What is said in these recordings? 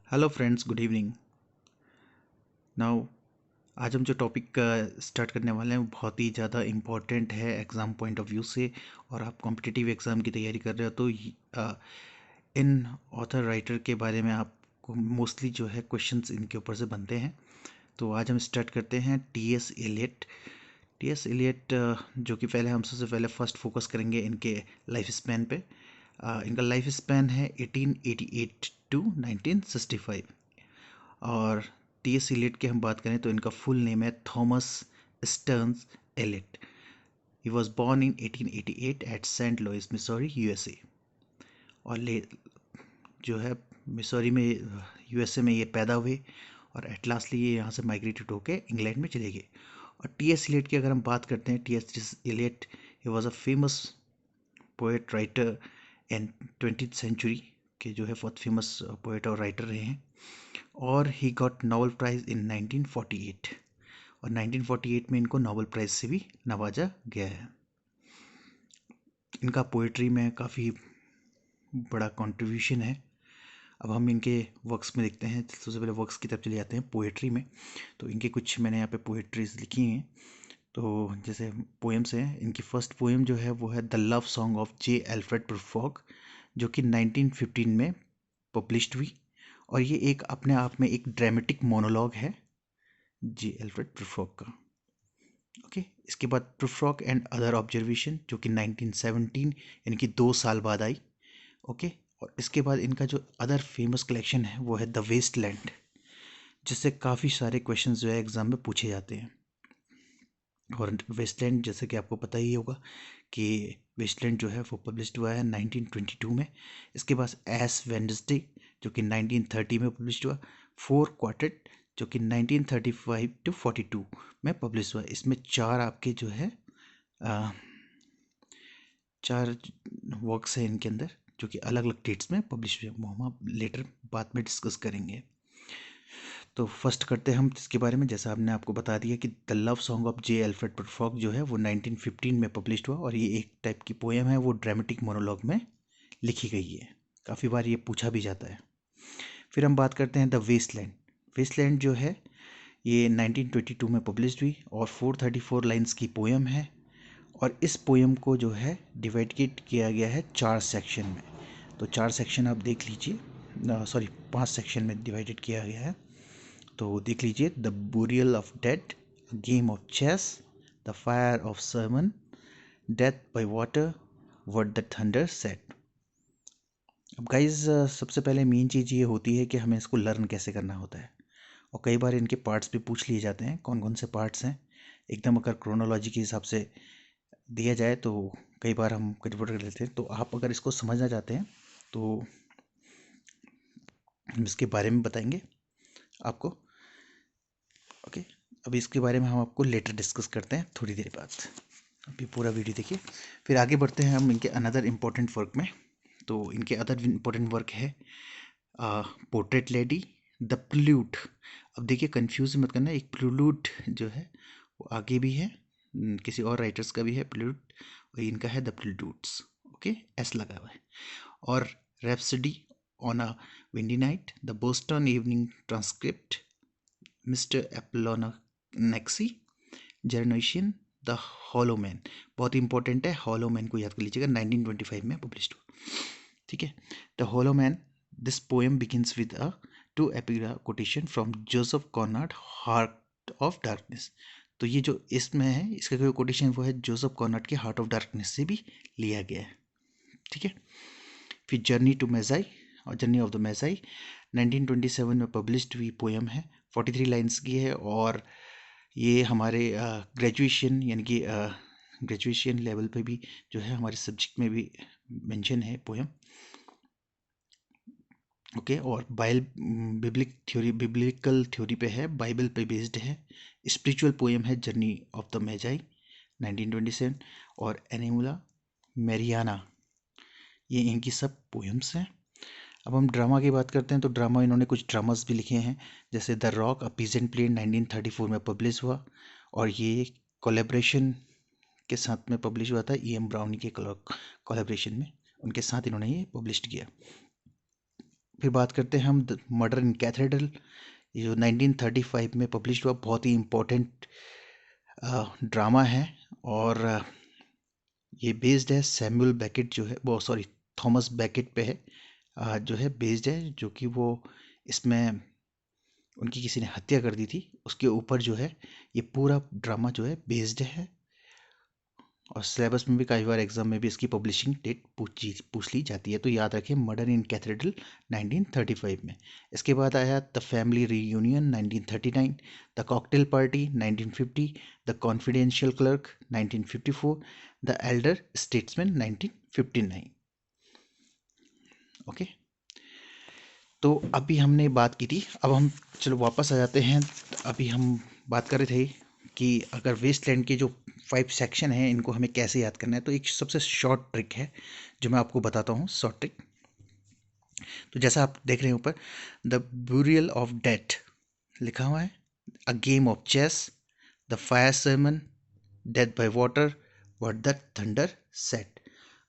Hello friends, good evening. Now आज हम जो टॉपिक स्टार्ट करने वाले हैं वो बहुत ही ज़्यादा इम्पोर्टेंट है एग्ज़ाम पॉइंट ऑफ व्यू से। और आप कॉम्पिटिटिव एग्ज़ाम की तैयारी कर रहे हो तो इन ऑथर राइटर के बारे में आपको मोस्टली जो है क्वेश्चंस इनके ऊपर से बनते हैं। तो आज हम स्टार्ट करते हैं T S Elliott. T S Elliott जो कि पहले हम सबसे पहले फर्स्ट फोकस करेंगे इनके लाइफ स्पैन पे। इनका लाइफ स्पैन है 1888 टू 1965। और टी एस एलियट की हम बात करें तो इनका फुल नेम है Thomas Stearns Eliot. He was born in 1888 at Saint Louis Missouri USA. और ले जो है मिसौरी में यूएसए में ये पैदा हुए और एट लास्टली ये यहाँ से माइग्रेटेड होकर इंग्लैंड में चले गए। और टी एस एलियट की अगर हम बात करते हैं, T S Eliot he was a famous poet writer in 20th century के जो है बहुत फेमस पोएट और राइटर रहे हैं। और ही गॉट नोबेल प्राइज़ इन 1948। और 1948 में इनको नोबेल प्राइज़ से भी नवाजा गया है। इनका पोइट्री में काफ़ी बड़ा कंट्रीब्यूशन है। अब हम इनके वर्क्स में देखते हैं। सबसे पहले वर्क्स की तरफ चले जाते हैं पोएट्री में। तो इनके कुछ मैंने यहाँ पे पोएट्रीज लिखी हैं। तो जैसे पोएम्स हैं, इनकी फर्स्ट पोएम जो है वो है the love song of J Alfred Prufrock, जो कि 1915 में पब्लिश्ड हुई। और ये एक अपने आप में एक ड्रामेटिक मोनोलॉग है जी एल्फ्रेड प्रूफॉक का। ओके, इसके बाद प्रूफॉक एंड अदर ऑब्जर्वेशन जो कि 1917 यानी कि 2 साल बाद आई। ओके, और इसके बाद इनका जो अदर फेमस कलेक्शन है वो है द वेस्टलैंड, जिससे काफ़ी सारे क्वेश्चन जो है एग्जाम में पूछे जाते हैं। और वेस्टलैंड जैसे कि आपको पता ही होगा कि वेस्टलैंड जो है वो पब्लिश्ड हुआ है 1922 में। इसके बाद एस वेडनेसडे जो कि 1930 में पब्लिश्ड हुआ। फोर क्वार्टेट जो कि 1935 टू 42 में पब्लिश हुआ। इसमें चार आपके जो है आ, चार वर्क्स हैं इनके अंदर जो कि अलग अलग डेट्स में पब्लिश हुए, वो हम लेटर बाद में डिस्कस करेंगे। तो फर्स्ट करते हैं हम इसके बारे में। जैसा आपने आपको बता दिया कि the love song of J Alfred Prufrock जो है वो 1915 में पब्लिश्ड हुआ। और ये एक टाइप की पोएम है, वो ड्रामेटिक मोनोलॉग में लिखी गई है। काफ़ी बार ये पूछा भी जाता है। फिर हम बात करते हैं द वेस्टलैंड। वेस्टलैंड जो है ये 1922 में पब्लिश्ड हुई और 434 लाइन्स की पोएम है। और इस पोएम को जो है डिवाइड किया गया है 4 सेक्शन में। तो 4 सेक्शन आप देख लीजिए, सॉरी 5 सेक्शन में डिवाइडेड किया गया है। तो देख लीजिए, the burial of dead, game of chess, the fire of sermon, death by water, what the thunder said. अब गाइज सबसे पहले मेन चीज़ ये होती है कि हमें इसको लर्न कैसे करना होता है। और कई बार इनके पार्ट्स भी पूछ लिए जाते हैं, कौन कौन से पार्ट्स हैं। एकदम अगर क्रोनोलॉजी के हिसाब से दिया जाए तो कई बार हम गड़बड़ कर लेते हैं। तो आप अगर इसको समझना चाहते हैं तो हम इसके बारे में बताएंगे आपको। ओके, अभी इसके बारे में हम आपको लेटर डिस्कस करते हैं थोड़ी देर बाद। अभी पूरा वीडियो देखिए, फिर आगे बढ़ते हैं हम इनके अनदर इम्पोर्टेंट वर्क में। तो इनके अदर इम्पोर्टेंट वर्क है पोर्ट्रेट लेडी, द प्लूट। अब देखिए, कंफ्यूज मत करना, एक प्लूट जो है वो आगे भी है, किसी और राइटर्स का भी है प्लूट, और इनका है द प्लूट्स। ओके, एस लगा हुआ है। और rhapsody on a windy night, the Boston evening transcript, mister Apollinax, generation, the hollow man. बहुत इंपॉर्टेंट है, हॉलो मैन को याद कर लीजिएगा, 1925 में पब्लिश्ड हुआ। ठीक है, the hollow man, this poem begins with a 2 epigraph quotation from Joseph Conrad, heart of darkness. तो ये जो इसमें है, इसका जो कोटेशन वो है जोसेफ कॉनराड के हार्ट ऑफ डार्कनेस से भी लिया गया है। ठीक है, फिर जर्नी टू मेजाई और जर्नी ऑफ द मेजाई 1927 में पब्लिश्ड हुई पोएम है, 43 लाइन्स की है। और ये हमारे ग्रेजुएशन यानी कि ग्रेजुएशन लेवल पे भी जो है हमारे सब्जेक्ट में भी मेंशन है पोएम। ओके, और बिब्लिकल थ्योरी पे है, बाइबल पे बेस्ड है। स्पिरिचुअल पोएम है जर्नी ऑफ द मेजाई 1927। और एनिमुला मैरियाना, ये इनकी सब पोएम्स हैं। अब हम ड्रामा की बात करते हैं। तो ड्रामा, इन्होंने कुछ ड्रामास भी लिखे हैं, जैसे the rock a peasant play 1934 में पब्लिश हुआ। और ये कोलेब्रेशन के साथ में पब्लिश हुआ था, E.M. ब्राउनी के कोलेब्रेशन में, उनके साथ इन्होंने ये पब्लिश किया। फिर बात करते हैं हम मर्डर इन कैथेड्रल, ये जो 1935 में पब्लिश हुआ, बहुत ही इम्पोर्टेंट ड्रामा है। और ये बेस्ड है सैमुअल बेकेट जो है वो, सॉरी, थॉमस बेकेट पे है, जो है बेस्ड है, जो कि वो इसमें उनकी किसी ने हत्या कर दी थी, उसके ऊपर जो है ये पूरा ड्रामा जो है बेस्ड है। और सिलेबस में भी कई बार एग्जाम में भी इसकी पब्लिशिंग डेट पूछ ली जाती है, तो याद रखें मर्डर इन कैथेड्रल 1935 में। इसके बाद आया the family reunion 1939, the cocktail party 1950, the confidential clerk 1954, the Elder statesman 1959। Okay, तो अभी हमने बात की थी, अब हम चलो वापस आ जाते हैं। अभी हम बात कर रहे थे कि अगर वेस्टलैंड के जो 5 सेक्शन हैं इनको हमें कैसे याद करना है, तो एक सबसे शॉर्ट ट्रिक है जो मैं आपको बताता हूँ, शॉर्ट ट्रिक। तो जैसा आप देख रहे हैं ऊपर, द ब्यूरियल ऑफ डेथ लिखा हुआ है, a game of chess, the fire sermon, death by water, what the thunder said.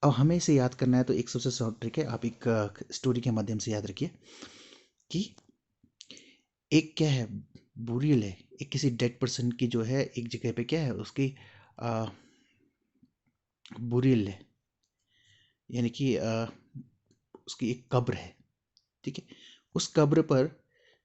अब हमें इसे याद करना है, तो एक सबसे शॉर्ट ट्रिक है, आप एक स्टोरी के माध्यम से याद रखिए कि एक क्या है, बुरियल है, एक किसी डेड पर्सन की जो है एक जगह पे क्या है उसकी बुरियल है, यानी कि उसकी एक कब्र है, ठीक है। उस कब्र पर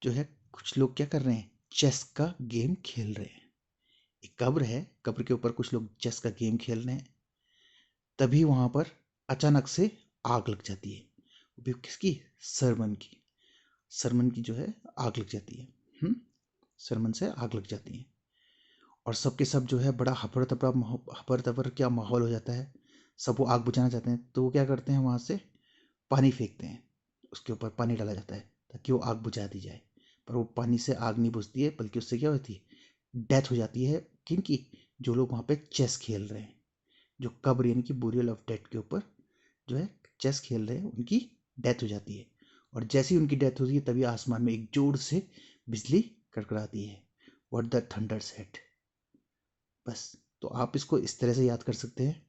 जो है कुछ लोग क्या कर रहे हैं, चेस का गेम खेल रहे हैं। एक कब्र है, कब्र के ऊपर कुछ लोग चेस का गेम खेल रहे हैं, तभी वहां पर अचानक से आग लग जाती है। वो भी किसकी, सरमन की, सरमन की जो है आग लग जाती है। सरमन से आग लग जाती है, और सबके सब जो है बड़ा हफर तफर क्या माहौल हो जाता है। सब वो आग बुझाना चाहते हैं, तो वो क्या करते हैं, वहाँ से पानी फेंकते हैं, उसके ऊपर पानी डाला जाता है ताकि वो आग बुझा दी जाए। पर वो पानी से आग नहीं बुझती है, बल्कि उससे क्या होती है, डेथ हो जाती है। किनकी, जो लोग वहाँ पे चेस खेल रहे हैं, जो कब्र यानी कि बुरियल ऑफ डेथ के ऊपर जो है चेस खेल रहे हैं, उनकी डेथ हो जाती है। और जैसे ही उनकी डेथ होती है, तभी आसमान में एक जोर से बिजली कड़कड़ाती है, व्हाट द थंडर सेट। बस, तो आप इसको इस तरह से याद कर सकते हैं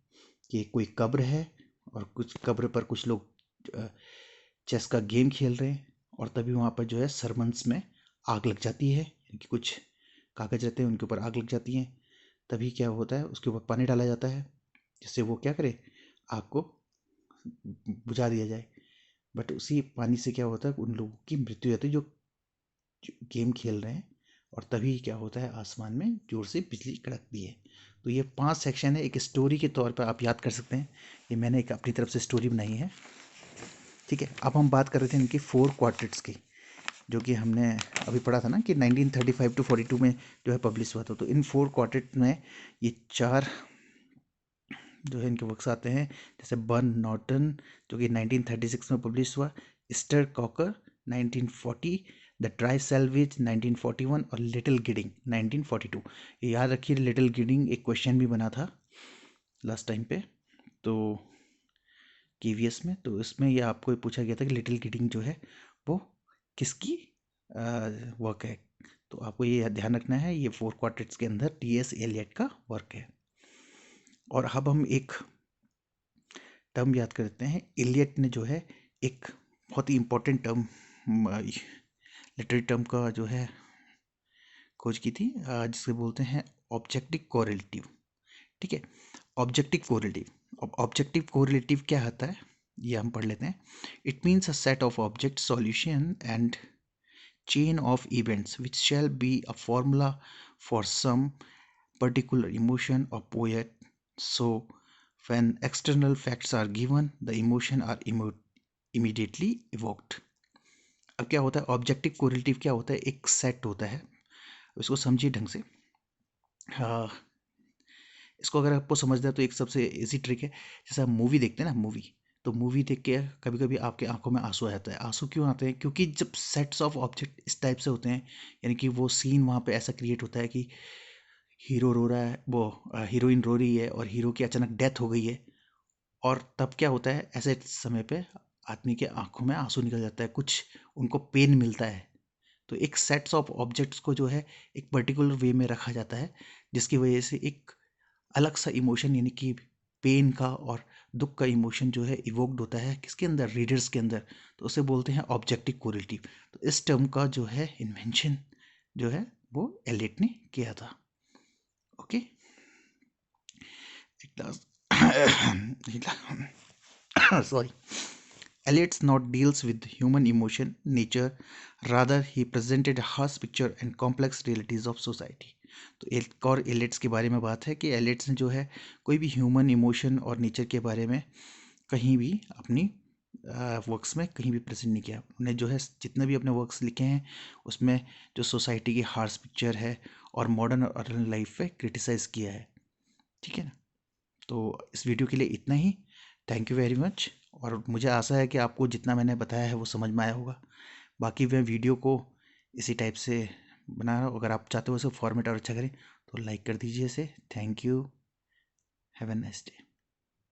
कि कोई कब्र है, और कुछ कब्र पर कुछ लोग चेस का गेम खेल रहे हैं, और तभी वहाँ पर जो है सरमन्स में आग लग जाती है, यानी कि कुछ कागज रहते हैं उनके ऊपर आग लग जाती है। तभी क्या होता है, उसके ऊपर पानी डाला जाता है, जिससे वो क्या करे, आग को बुझा दिया जाए। बट उसी पानी से क्या होता है, उन लोगों की मृत्यु हो जाती है जो गेम खेल रहे हैं, और तभी क्या होता है, आसमान में जोर से बिजली कड़कती है। तो ये 5 सेक्शन है, एक स्टोरी के तौर पर आप याद कर सकते हैं। ये मैंने एक अपनी तरफ से स्टोरी बनाई है, ठीक है। अब हम बात कर रहे थे इनकी 4 क्वार्टेट्स की, जो कि हमने अभी पढ़ा था ना कि 1935 टू 42 में जो है पब्लिश हुआ था। तो इन 4 क्वार्टेट में ये 4 जो है इनके वर्क्स आते हैं, जैसे बर्न नॉर्टन जो कि 1936 में पब्लिश हुआ, East Coker 1940, the dry salvages 1941, और लिटिल गिडिंग 1942। ये याद रखिए, लिटिल गिडिंग एक क्वेश्चन भी बना था लास्ट टाइम पे, तो केवीएस में, तो इसमें ये आपको पूछा गया था कि लिटिल गिडिंग जो है वो किसकी वर्क है। तो आपको ये ध्यान रखना है, ये 4 क्वार्टेट्स के अंदर टीएस एलियट का वर्क है। और अब हम एक टर्म याद करते हैं, एलियट ने जो है एक बहुत ही इंपॉर्टेंट टर्म, लिटरेरी टर्म का जो है खोज की थी, जिसे बोलते हैं ऑब्जेक्टिव कोरिलेटिव, ठीक है। ऑब्जेक्टिव कोरिलेटिव, अब ऑब्जेक्टिव कोरिलेटिव क्या होता है, ये हम पढ़ लेते हैं। It means a set of object solution and chain of events which shall be a formula for some particular emotion or poet. So when external facts are given, the emotion are immediately evoked. अब क्या होता है, objective correlative क्या होता है, एक set होता है, इसको समझिए ढंग से। हाँ, इसको अगर आपको समझना है तो एक सबसे इजी ट्रिक है, जैसे आप मूवी देखते हैं ना, मूवी, तो मूवी देख के कभी कभी आपके आंखों में आंसू आ जाता है। आंसू क्यों आते हैं, क्योंकि जब सेट्स ऑफ ऑब्जेक्ट इस टाइप से होते हैं, यानी कि वो सीन वहाँ पे ऐसा क्रिएट होता है कि हीरो रो रहा है, वो हीरोइन रो रही है, और हीरो की अचानक डेथ हो गई है, और तब क्या होता है, ऐसे समय पे आदमी के आंखों में आंसू निकल जाता है, कुछ उनको पेन मिलता है। तो एक सेट्स ऑफ ऑब्जेक्ट्स को जो है एक पर्टिकुलर वे में रखा जाता है, जिसकी वजह से एक अलग सा इमोशन, यानी कि पेन का और दुख का इमोशन जो है इवोक्ड होता है किसके अंदर, रीडर्स के अंदर, तो उसे बोलते हैं ऑब्जेक्टिव कोरिलेटिव। तो इस टर्म का जो है इन्वेंशन जो है वो एलियट ने किया था। Okay, sorry. Eliot's not deals with human emotion, nature, rather he presented a harsh picture and complex realities of society. तो एक और एलियट्स के बारे में बात है कि एलियट्स ने जो है कोई भी ह्यूमन इमोशन और नेचर के बारे में कहीं भी अपनी वर्क्स में कहीं भी प्रेजेंट नहीं किया। उन्हें जो है जितने भी अपने वर्क्स लिखे हैं उसमें जो सोसाइटी की हार्श पिक्चर है और मॉडर्न और अर्बन लाइफ पे क्रिटिसाइज किया है। ठीक है ना, तो इस वीडियो के लिए इतना ही। थैंक यू वेरी मच, और मुझे आशा है कि आपको जितना मैंने बताया है वो समझ में आया होगा। बाकी मैं वीडियो को इसी टाइप से बना रहा हूँ, अगर आप चाहते हो इसे फॉर्मेट और अच्छा करें तो लाइक कर दीजिए इसे। Thank you, have a nice day.